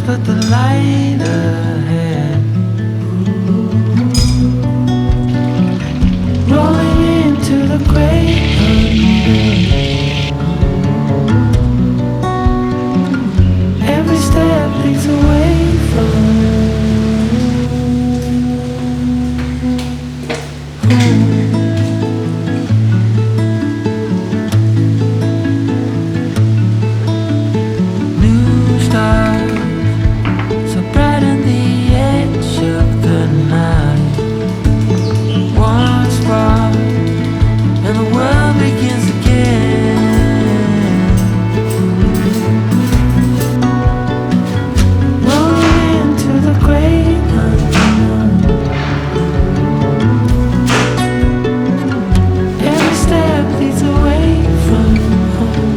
but the light ahead. Rolling into the great unknown. Every step leads away from home. New stars so brighten the edge of the night. One spark and the world begins again. Rolling into the great unknown. Every step leads away from home.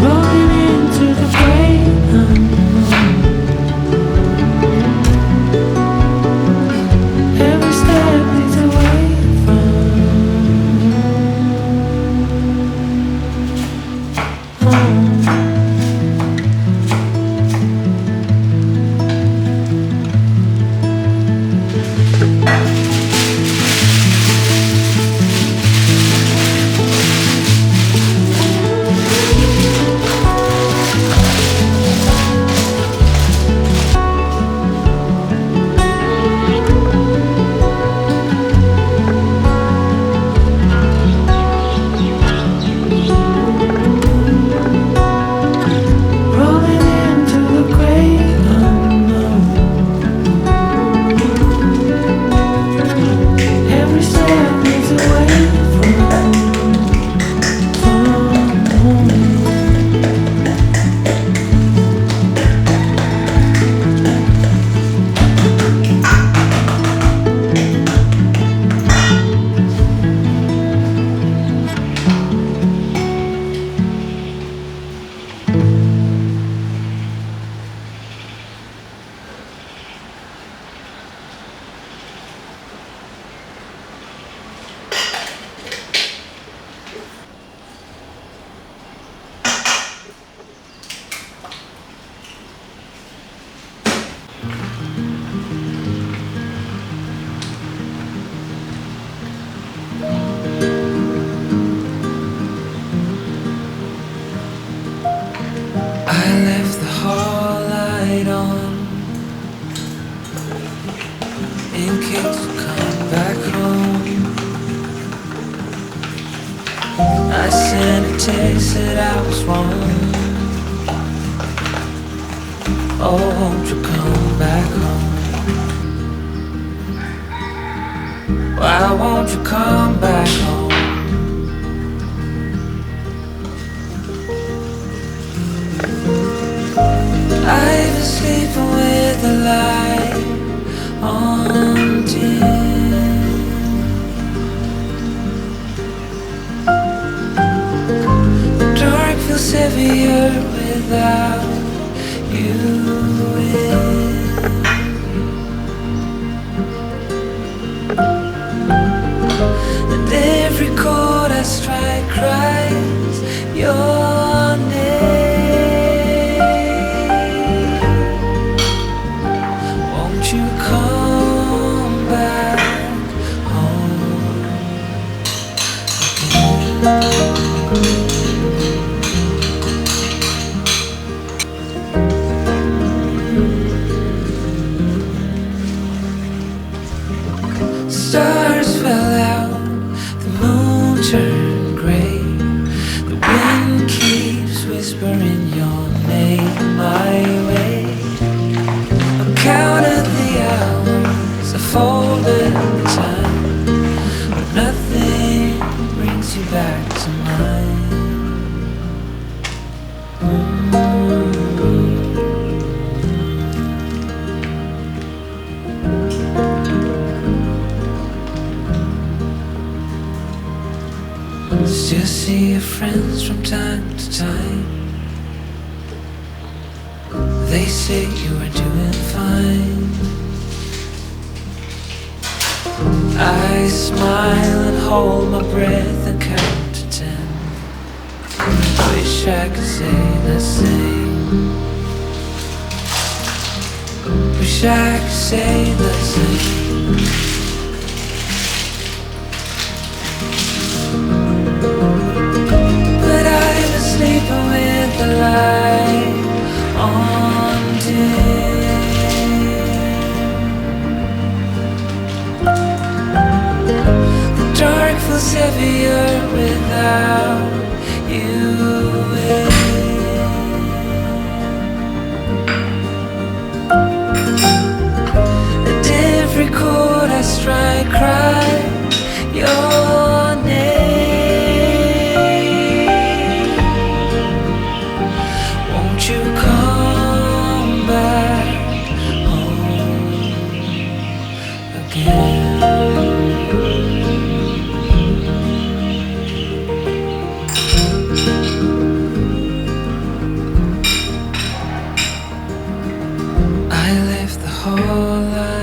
Rolling into the great unknown. Every step leads away from home. Rolling into the great unknown. Every step leads away from home. I left the hall light on in case you come back home. I sent a text that I was wrong. Oh, won't you come back home? Why won't you come back home? I've been sleeping with the light on dim. The dark feels heavier without you in. And every chord I strike cries your name. Won't you come back home again? Stars fell out, the moon turned gray. The wind keeps whispering your name my way. I counted the hours, I folded the time, but nothing brings you back to mine. Still see your friends from time to time. They say you are doing fine. I smile and hold my breath and count to 10. Wish wish I could say the same. Wish I could say the same. But I was sleeping with the light on dim. The dark feels heavier without you in. And every chord I strike, cry your name. Won't you come back home again? I left the whole life